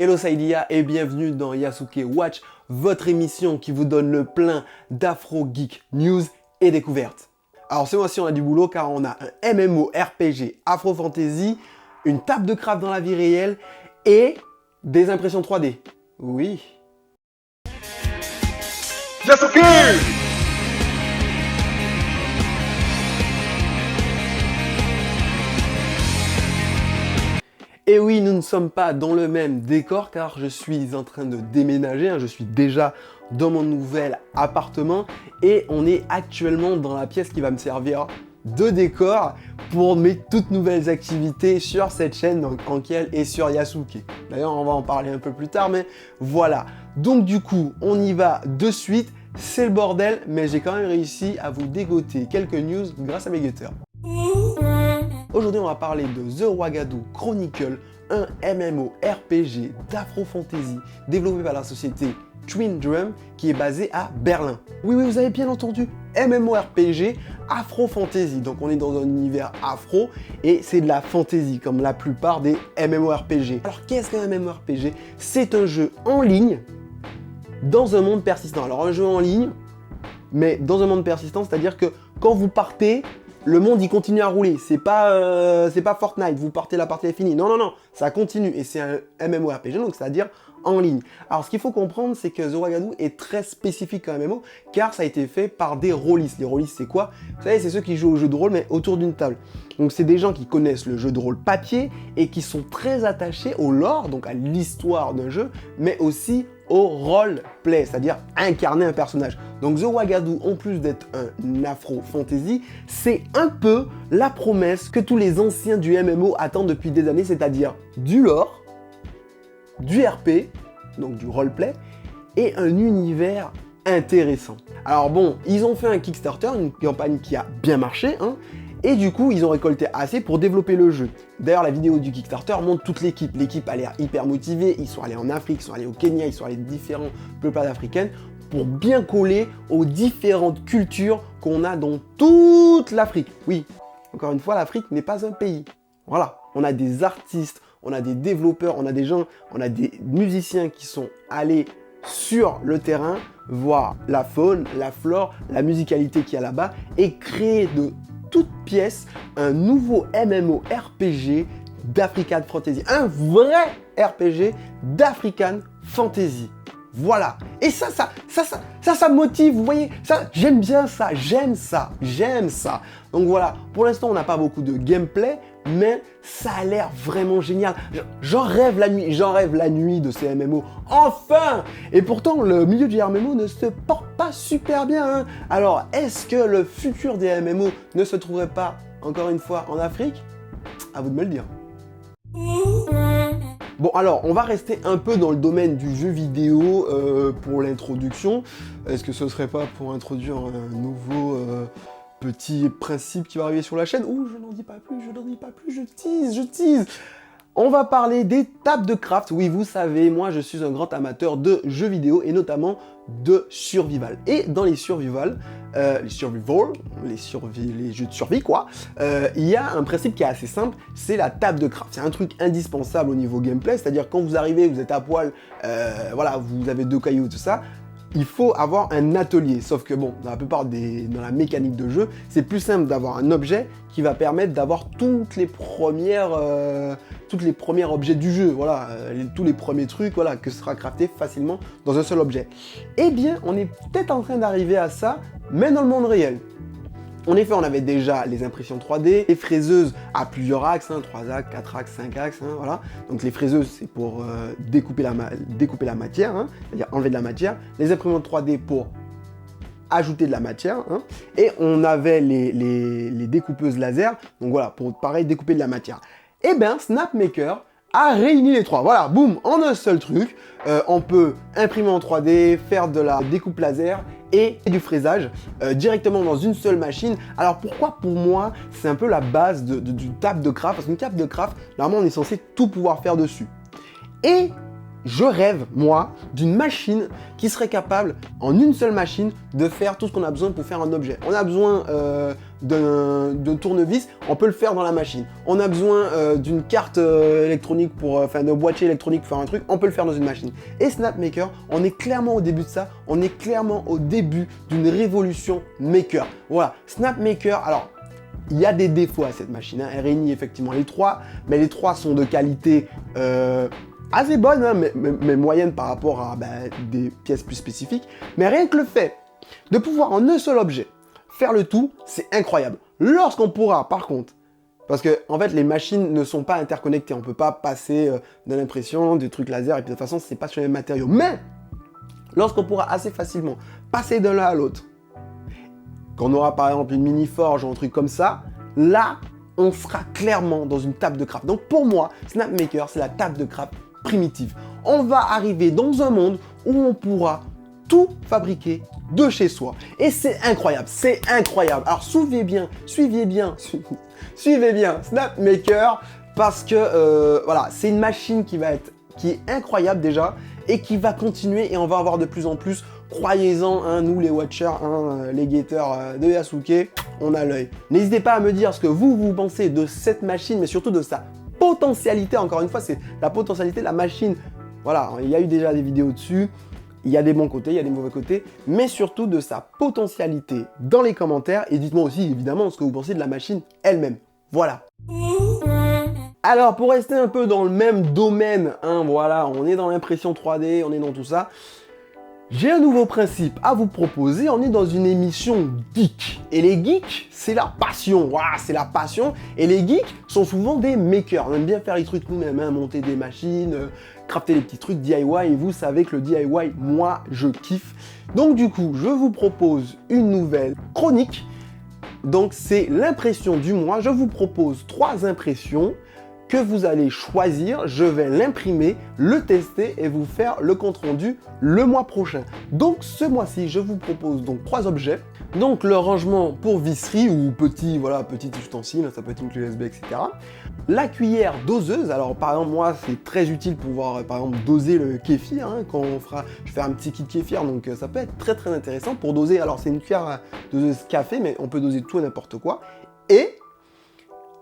Hello Saidia et bienvenue dans Yasuke Watch, votre émission qui vous donne le plein d'Afro Geek News et découvertes. Alors ce mois-ci on a du boulot car on a un MMORPG Afro Fantasy, une table de craft dans la vie réelle et des impressions 3D. Oui. Yasuke! Et oui, nous ne sommes pas dans le même décor car je suis en train de déménager, je suis déjà dans mon nouvel appartement et on est actuellement dans la pièce qui va me servir de décor pour mes toutes nouvelles activités sur cette chaîne, donc Ankiel et sur Yasuke. D'ailleurs, on va en parler un peu plus tard, mais voilà. Donc du coup, on y va de suite, c'est le bordel, mais j'ai quand même réussi à vous dégoter quelques news grâce à mes guetteurs. Aujourd'hui, on va parler de The Ouagadougou Chronicle, un MMORPG d'Afro Fantasy développé par la société Twin Drum qui est basée à Berlin. Oui, vous avez bien entendu, MMORPG Afro Fantasy. Donc on est dans un univers afro et c'est de la fantasy comme la plupart des MMORPG. Alors qu'est-ce qu'un MMORPG? C'est un jeu en ligne dans un monde persistant. Alors un jeu en ligne, mais dans un monde persistant, c'est-à-dire que quand vous partez, le monde il continue à rouler, c'est pas Fortnite, vous partez, la partie est finie. Non, ça continue et c'est un MMORPG, donc c'est-à-dire en ligne. Alors ce qu'il faut comprendre, c'est que The Ouagadougou est très spécifique comme MMO, car ça a été fait par des rôlistes. Les rôlistes c'est quoi? Vous savez, c'est ceux qui jouent au jeu de rôle mais autour d'une table. Donc c'est des gens qui connaissent le jeu de rôle papier et qui sont très attachés au lore, donc à l'histoire d'un jeu, mais aussi au roleplay, c'est-à-dire incarner un personnage. Donc The Ouagadougou, en plus d'être un afro-fantasy, c'est un peu la promesse que tous les anciens du MMO attendent depuis des années, c'est-à-dire du lore, du RP, donc du roleplay, et un univers intéressant. Alors bon, ils ont fait un Kickstarter, une campagne qui a bien marché, et du coup, ils ont récolté assez pour développer le jeu. D'ailleurs, la vidéo du Kickstarter montre toute l'équipe. L'équipe a l'air hyper motivée. Ils sont allés en Afrique, ils sont allés au Kenya, ils sont allés dans différents peuples africains pour bien coller aux différentes cultures qu'on a dans toute l'Afrique. Oui, encore une fois, l'Afrique n'est pas un pays. Voilà, on a des artistes, on a des développeurs, on a des gens, on a des musiciens qui sont allés sur le terrain, voir la faune, la flore, la musicalité qu'il y a là-bas et créer de toute pièce un nouveau MMORPG d'African Fantasy. Un vrai RPG d'African Fantasy. Voilà. Et ça me motive, vous voyez, ça, j'aime bien ça, j'aime ça. Donc voilà, pour l'instant, on n'a pas beaucoup de gameplay, mais ça a l'air vraiment génial. J'en rêve la nuit de ces MMO. Enfin! Et pourtant, le milieu du MMO ne se porte pas super bien. Alors, est-ce que le futur des MMO ne se trouverait pas, encore une fois, en Afrique? À vous de me le dire. Bon alors, on va rester un peu dans le domaine du jeu vidéo pour l'introduction. Est-ce que ce serait pas pour introduire un nouveau petit principe qui va arriver sur la chaîne? Ouh, je n'en dis pas plus, je tease. On va parler des tables de craft. Oui, vous savez, moi je suis un grand amateur de jeux vidéo et notamment de survival. Et dans les survival, les jeux de survie quoi, il y a un principe qui est assez simple, c'est la table de craft. C'est un truc indispensable au niveau gameplay, c'est-à-dire quand vous arrivez, vous êtes à poil, voilà, vous avez 2 cailloux, tout ça. Il faut avoir un atelier, sauf que bon, dans la mécanique de jeu, c'est plus simple d'avoir un objet qui va permettre d'avoir tous les premiers objets du jeu, voilà, tous les premiers trucs, voilà, que sera crafté facilement dans un seul objet. Eh bien, on est peut-être en train d'arriver à ça, mais dans le monde réel. En effet, on avait déjà les impressions 3D, les fraiseuses à plusieurs axes, 3 axes, 4 axes, 5 axes, voilà. Donc les fraiseuses, c'est pour découper la matière, c'est-à-dire enlever de la matière. Les imprimantes 3D pour ajouter de la matière, et on avait les découpeuses laser, donc voilà, pour pareil découper de la matière. Et bien, Snapmaker a réuni les trois. Voilà, boum, en un seul truc, on peut imprimer en 3D, faire de la découpe laser et du fraisage directement dans une seule machine. Alors pourquoi pour moi c'est un peu la base d'une table de craft? Parce qu'une table de craft, normalement on est censé tout pouvoir faire dessus. Et je rêve, moi, d'une machine qui serait capable, en une seule machine, de faire tout ce qu'on a besoin pour faire un objet. On a besoin d'un tournevis, on peut le faire dans la machine. On a besoin d'une carte électronique enfin d'un boîtier électronique pour faire un truc, on peut le faire dans une machine. Et Snapmaker, on est clairement au début de ça, on est clairement au début d'une révolution maker. Voilà, Snapmaker, alors, il y a des défauts à cette machine, hein. Elle réunit effectivement les trois, mais les trois sont de qualité assez bonne, hein, mais moyenne par rapport à des pièces plus spécifiques. Mais rien que le fait de pouvoir en un seul objet faire le tout, c'est incroyable. Lorsqu'on pourra, par contre, parce que en fait les machines ne sont pas interconnectées, on peut pas passer de l'impression, des trucs laser, et puis de toute façon c'est pas sur les mêmes matériaux. Mais lorsqu'on pourra assez facilement passer de l'un à l'autre, qu'on aura par exemple une mini forge ou un truc comme ça, là on sera clairement dans une table de craft. Donc pour moi, Snapmaker c'est la table de craft primitive. On va arriver dans un monde où on pourra tout fabriquer de chez soi. Et c'est incroyable, c'est incroyable. Alors suivez bien Snapmaker parce que voilà, c'est une machine qui est incroyable déjà et qui va continuer et on va avoir de plus en plus. Croyez-en, hein, nous les watchers, hein, les guetteurs de Yasuke, on a l'œil. N'hésitez pas à me dire ce que vous pensez de cette machine, mais surtout de sa potentialité. Encore une fois, c'est la potentialité de la machine. Voilà, il y a eu déjà des vidéos dessus. Il y a des bons côtés, il y a des mauvais côtés, mais surtout de sa potentialité dans les commentaires. Et dites-moi aussi, évidemment, ce que vous pensez de la machine elle-même. Voilà. Alors, pour rester un peu dans le même domaine, hein, voilà, on est dans l'impression 3D, on est dans tout ça. J'ai un nouveau principe à vous proposer, on est dans une émission geek. Et les geeks, c'est la passion, voilà, c'est la passion. Et les geeks sont souvent des makers, on aime bien faire les trucs nous-mêmes, hein, monter des machines, crafter les petits trucs DIY. Et vous savez que le DIY, moi, je kiffe. Donc du coup, je vous propose une nouvelle chronique. Donc c'est l'impression du mois, je vous propose 3 impressions que vous allez choisir, je vais l'imprimer, le tester et vous faire le compte rendu le mois prochain. Donc ce mois-ci, je vous propose donc 3 objets. Donc le rangement pour visserie ou petit ustensile, ça peut être une clé USB, etc. La cuillère doseuse, alors par exemple moi c'est très utile pour pouvoir par exemple doser le kéfir, hein, quand je fais un petit kit kéfir, donc ça peut être très intéressant pour doser. Alors c'est une cuillère doseuse café, mais on peut doser tout et n'importe quoi. Et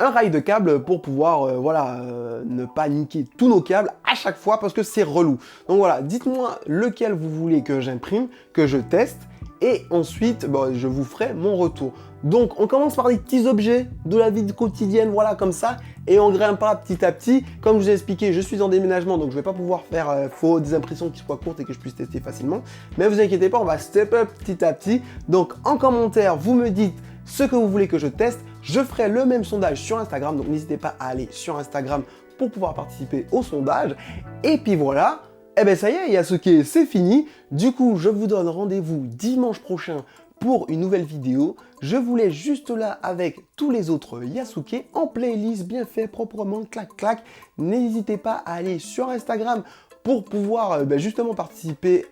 un rail de câble pour pouvoir ne pas niquer tous nos câbles à chaque fois parce que c'est relou. Donc voilà, dites-moi lequel vous voulez que j'imprime, que je teste et ensuite je vous ferai mon retour. Donc on commence par des petits objets de la vie quotidienne, voilà comme ça, et on grimpera petit à petit. Comme je vous ai expliqué, je suis en déménagement, donc je vais pas pouvoir faire des impressions qui soient courtes et que je puisse tester facilement. Mais vous inquiétez pas, on va step up petit à petit. Donc en commentaire, vous me dites ce que vous voulez que je teste. Je ferai le même sondage sur Instagram, donc n'hésitez pas à aller sur Instagram pour pouvoir participer au sondage. Et puis voilà, et ben ça y est, Yasuke, c'est fini. Du coup, je vous donne rendez-vous dimanche prochain pour une nouvelle vidéo. Je vous laisse juste là avec tous les autres Yasuke en playlist, bien fait, proprement, clac clac. N'hésitez pas à aller sur Instagram pour pouvoir justement participer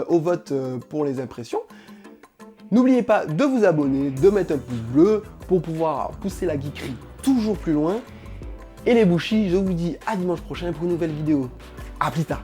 au vote pour les impressions. N'oubliez pas de vous abonner, de mettre un pouce bleu pour pouvoir pousser la geekerie toujours plus loin. Et les bouchis, je vous dis à dimanche prochain pour une nouvelle vidéo. À plus tard.